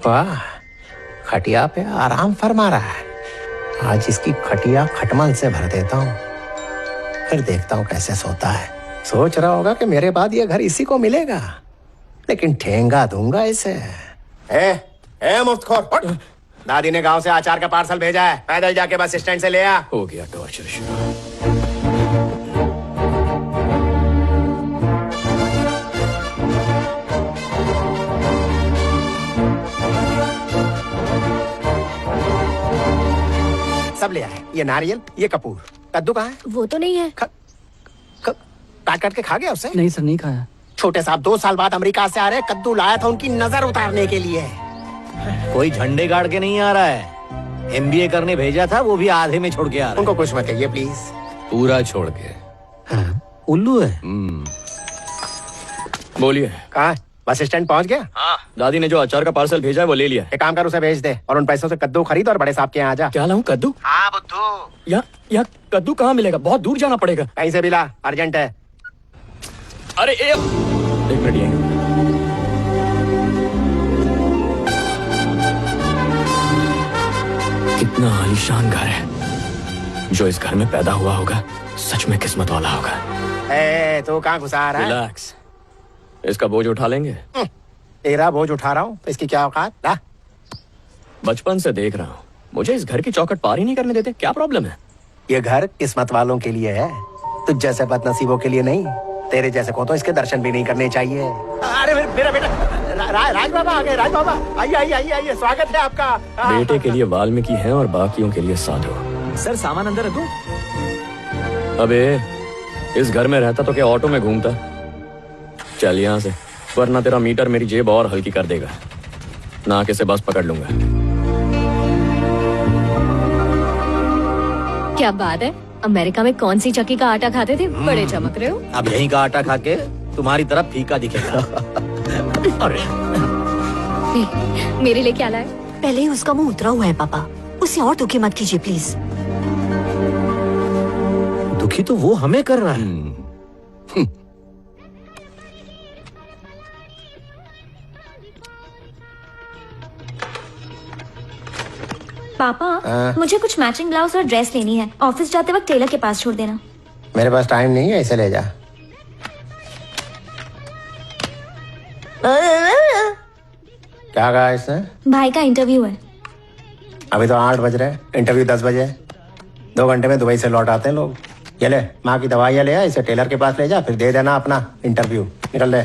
वाह, खटिया पे आराम फरमा रहा है। आज इसकी खटिया खटमल से भर देता हूँ, फिर देखता हूँ कैसे सोता है। सोच रहा होगा कि मेरे बाद ये घर इसी को मिलेगा, लेकिन ठेंगा दूंगा इसे। मुफ्तखोर, उठ। दादी ने गांव से अचार का पार्सल भेजा है, पैदल जाके बस स्टैंड से ले आ। हो गया टॉर्चर शुरू। सब ले आए, ये नारियल, ये कपूर। कद्दू कहाँ है? वो तो नहीं है। काट काट के खा गया उसे? नहीं सर, नहीं खाया। छोटे साहब 2 साल बाद अमेरिका से आ रहे, कद्दू लाया था उनकी नजर उतारने के लिए। कोई झंडे गाड़ के नहीं आ रहा है, एमबीए करने भेजा था, वो भी आधे में छोड़ के आ रहा है। उनको कुछ मत कहिए प्लीज। पूरा छोड़ के। हाँ, उल्लू है। बोलिए। कहाँ है? बस स्टैंड पहुंच गया? हाँ, दादी ने जो अचार का पार्सल भेजा है वो ले लिया। एक काम कर, उसे भेज दे और उन पैसों से कद्दू खरीद और बड़े साहब के यहाँ आ जा। क्या लाऊं? कद्दू? हाँ बुद्धू। यहाँ कद्दू कहाँ मिलेगा? बहुत दूर जाना पड़ेगा। कहीं से भी ला, अर्जेंट है। अरे एक मिनट, ये कितना आलीशान घर है। जो इस घर में पैदा हुआ होगा सच में किस्मत वाला होगा। तो कहाँ घुसा रहा है? रिलैक्स, इसका बोझ उठा लेंगे। तेरा बोझ उठा रहा हूँ, इसकी क्या औकात? ला। बचपन से देख रहा हूँ, मुझे इस घर की चौखट पार ही नहीं करने देते। क्या प्रॉब्लम है? ये घर किस्मत वालों के लिए है, तुझ जैसे बदनसीबों के लिए नहीं। तेरे जैसे को तो इसके दर्शन भी नहीं करने चाहिए। अरे मेरा बेटा राज बाबा आ गए। राज बाबा आइए आइए आइए आइए, स्वागत है आपका। बेटे के लिए वाल्मीकि हैं और बाकियों के लिए साधु। सर सामान अंदर रखूं? अबे इस घर में रहता तो क्या ऑटो में घूमता? चल यहाँ से, वरना तेरा मीटर मेरी जेब और हल्की कर देगा। ना आके से बस पकड़ लूंगा। क्या बात है, अमेरिका में कौन सी चक्की का आटा खाते थे? बड़े चमक रहे हो। अब यहीं का आटा खा के तुम्हारी तरफ फीका दिखेगा। अरे मेरे लिए क्या लाए? पहले ही उसका मुंह उतरा हुआ है पापा, उसे और दुखी मत कीजिए प्लीज। दुखी तो वो हमें कर रहा है। पापा, मुझे कुछ मैचिंग ब्लाउज और ड्रेस लेनी है। ऑफिस जाते वक्त टेलर के पास छोड़ देना। मेरे पास टाइम नहीं है, इसे ले जा। क्या कहा इसने? भाई का इंटरव्यू है। अभी तो 8 बज रहे, इंटरव्यू 10 बजे। 2 घंटे में दुबई से लौट आते हैं लोग। ये ले, माँ की दवाइयाँ ले आ, इसे टेलर के पास ले जा, फिर दे देना अपना इंटरव्यू। निकल ले।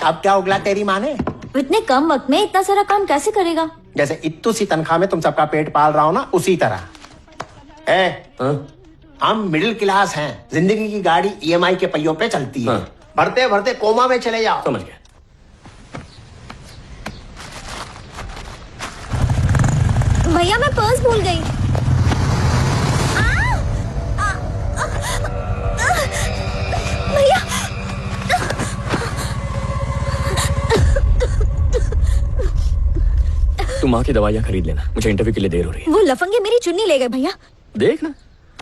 अब क्या उगला तेरी माँ ने? इतने कम वक्त में इतना सारा काम कैसे करेगा? जैसे इतू सी तनख्वाह में तुम सबका पेट पाल रहा हो ना, उसी तरह। हम मिडिल क्लास हैं, जिंदगी की गाड़ी ईएमआई के पहियों पे चलती है। भरते भरते कोमा में चले जाओ। समझ गया। भैया मैं पर्स भूल गई। भैया तू माँ की दवाइयाँ खरीद लेना, मुझे इंटरव्यू के लिए देर हो रही है। वो लफंगे मेरी चुन्नी ले गए भैया। देख ना,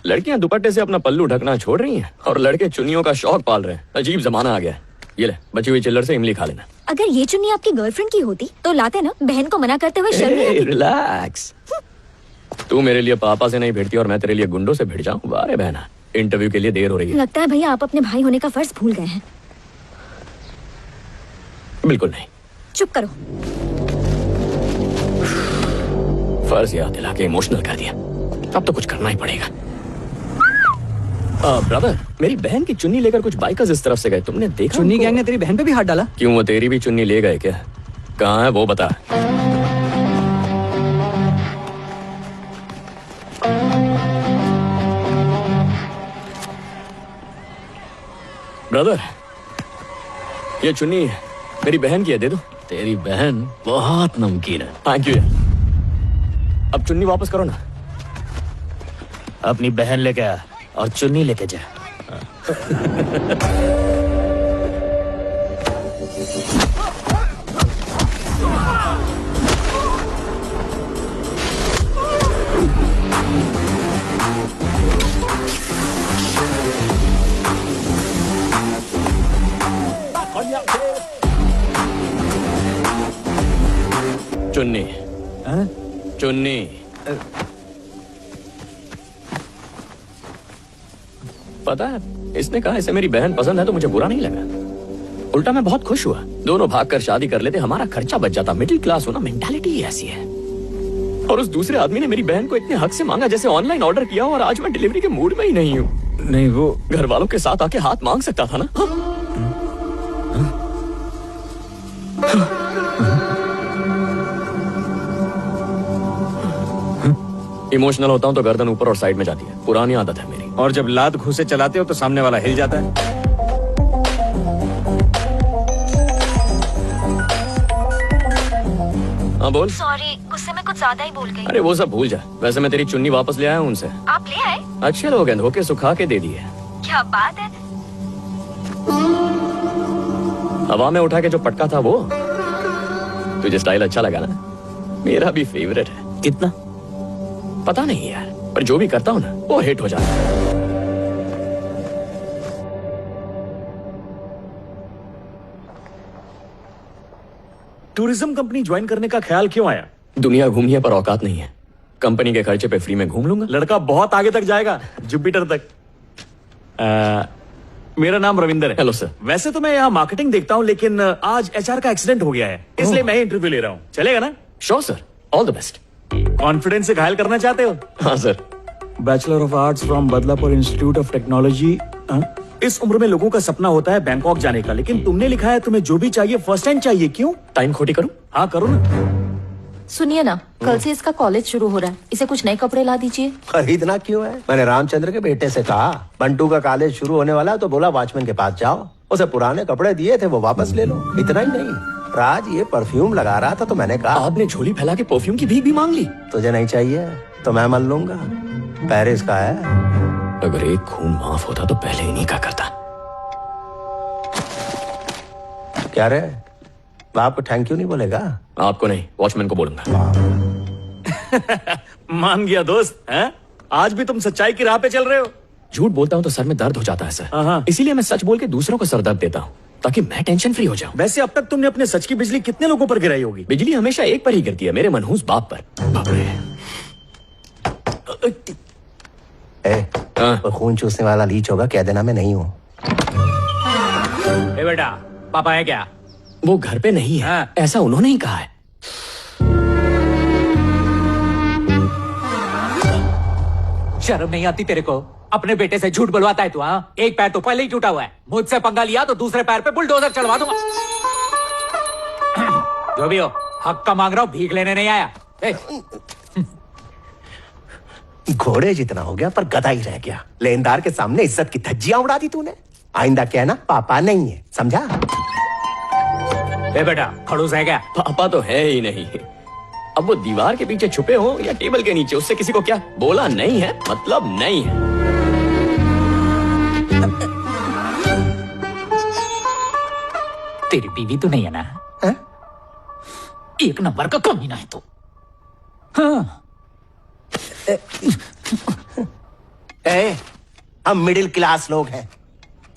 लड़कियां दुपट्टे से अपना पल्लू ढकना छोड़ रही हैं और लड़के चुन्नियों का शौक पाल रहे हैं। अजीब जमाना आ गया है। ये ले, बची हुई चिल्लर से इमली खा लेना। अगर ये चुन्नी आपकी गर्लफ्रेंड की होती तो लाते ना। बहन को मना करते हुए शर्म नहीं आती? रिलैक्स। तू मेरे लिए पापा से नहीं भिड़ती और मैं तेरे लिए गुंडों से भिड़ जाऊं? वारे बहना, इंटरव्यू के लिए देर हो रही है। लगता है भैया आप अपने भाई होने का फर्ज भूल गए हैं। बिल्कुल नहीं। चुप करो। फर्ज याद दिला के इमोशनल कर दिया, अब तो कुछ करना ही पड़ेगा। ब्रदर, मेरी बहन की चुन्नी लेकर कुछ बाइकर्स इस तरफ से गए, तुमने देखा? चुन्नी गैंग ने तेरी बहन पे भी हाथ डाला? क्यों, वो तेरी भी चुन्नी ले गए क्या? कहाँ है वो बता। ब्रदर, ये चुन्नी मेरी बहन की है, दे दो। तेरी बहन बहुत नमकीन है। Thank you. अब चुन्नी वापस करो ना। अपनी बहन लेके आ और चुन्नी लेके जा। चुन्नी चुन्नी पता है, इसने कहा इसे मेरी बहन पसंद है तो मुझे बुरा नहीं लगा, उल्टा मैं बहुत खुश हुआ। दोनों भागकर शादी कर लेते, हमारा खर्चा बच जाता। मिडिल क्लास होना मेंटालिटी ही ऐसी है। और उस दूसरे आदमी ने मेरी बहन को इतने हक से मांगा जैसे ऑनलाइन ऑर्डर किया हो, और आज मैं डिलीवरी के मूड में ही नहीं हूँ। नहीं, वो घर वालों के साथ आके हाथ मांग सकता था ना। इमोशनल होता हूं तो गर्दन ऊपर और साइड में जाती है, पुरानी आदत है मेरी। और जब लात घूसे चलाते हो तो सामने वाला हिल जाता है। हाँ बोल। सॉरी, गुस्से में कुछ ज्यादा ही बोल गई। अरे वो सब भूल जा। वैसे मैं तेरी चुन्नी वापस ले आया हूँ उनसे। आप ले आए? अच्छे लोग हैं, धोके सुखा के दे दिए। क्या बात है। हवा में उठा के जो पटका था वो। तुझे स्टाइल अच्छा लगा ना? मेरा भी फेवरेट है। कितना? पता नहीं यार, पर जो भी करता हूँ ना वो हिट हो जाता है। टूरिज्म कंपनी ज्वाइन करने का ख्याल क्यों आया? दुनिया घूमी है पर औकात नहीं है। कंपनी के खर्चे पे फ्री में घूम लूंगा। लड़का बहुत आगे तक जाएगा, जुपिटर तक। मेरा नाम रविंदर है। Hello sir. वैसे तो मैं यहाँ मार्केटिंग देखता हूँ, लेकिन आज एचआर का एक्सीडेंट हो गया है, इसलिए मैं इंटरव्यू ले रहा हूँ। चलेगा ना? Sure sir, all the best. Confidence से घायल करना चाहते हो? हाँ sir. Bachelor of arts from Badlapur institute of technology. इस उम्र में लोगों का सपना होता है बैंकॉक जाने का, लेकिन तुमने लिखा है तुम्हें जो भी चाहिए फर्स्ट टाइम चाहिए। क्यों? टाइम खोटी करूं? हाँ करो ना। सुनिए ना, कल से इसका कॉलेज शुरू हो रहा है, इसे कुछ नए कपड़े ला दीजिए। खरीदना क्यों है? मैंने रामचंद्र के बेटे से कहा बंटू का कॉलेज शुरू होने वाला है तो बोला वॉचमैन के पास जाओ, उसे पुराने कपड़े दिए थे वो वापस ले लो। इतना ही नहीं, राज ये परफ्यूम लगा रहा था तो मैंने कहा आपने झोली फैला के परफ्यूम की भीख भी मांग ली। तुझे नहीं चाहिए तो मैं मल लूंगा, पेरिस का है। अगर एक खून माफ होता तो पहले इन्हीं का करता। क्या रे, बाप को थैंक यू नहीं बोलेगा? आपको नहीं, वॉचमैन को बोलूंगा। मान गया दोस्त है? आज भी तुम सच्चाई की राह पे चल रहे हो। झूठ बोलता हूँ तो सर में दर्द हो जाता है सर, इसीलिए मैं सच बोल के दूसरों को सर दर्द देता हूँ ताकि मैं टेंशन फ्री हो जाऊं। वैसे अब तक तुमने अपने सच की बिजली कितने लोगों पर गिराई होगी? बिजली हमेशा एक पर ही गिरती है, मेरे मनहूस बाप पर। बाप रे। वो खून चूसने वाला लीच होगा, कह देना मैं नहीं हूँ। बेटा, पापा है क्या? वो घर पे नहीं है। हाँ। ऐसा उन्होंने ही कहा है। शर्म नहीं आती तेरे को? अपने बेटे से झूठ बुलवाता है तू? हाँ, एक पैर तो पहले ही टूटा हुआ है, मुझसे पंगा लिया तो दूसरे पैर पे बुलडोजर चढ़वा दूंगा। जो भी हो, हक का मांग रहा हूँ, भीख लेने नहीं आया। घोड़े जितना हो गया पर गधा ही रह गया। लेनदार के सामने इज्जत की धज्जियां उड़ा दी तूने। आइंदा कहना पापा नहीं है, समझा? बेटा, खड़ूस है क्या? पापा तो है ही नहीं। अब वो दीवार के पीछे छुपे हो या टेबल के नीचे, उससे किसी को क्या? बोला नहीं है मतलब नहीं है। तेरी बीवी तो नहीं है ना? है? एक नंबर का कमीना है तू। हाँ। हम मिडिल क्लास लोग हैं।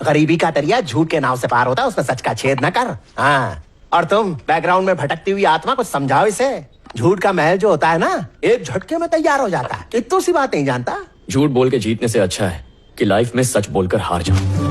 गरीबी का दरिया झूठ के नाव से पार होता है, उसमें सच का छेद न कर। हाँ, और तुम बैकग्राउंड में भटकती हुई आत्मा को समझाओ इसे। झूठ का महल जो होता है ना, एक झटके में तैयार हो जाता है। इतनी सी बात नहीं जानता? झूठ बोल के जीतने से अच्छा है कि लाइफ में सच बोलकर हार जाऊं।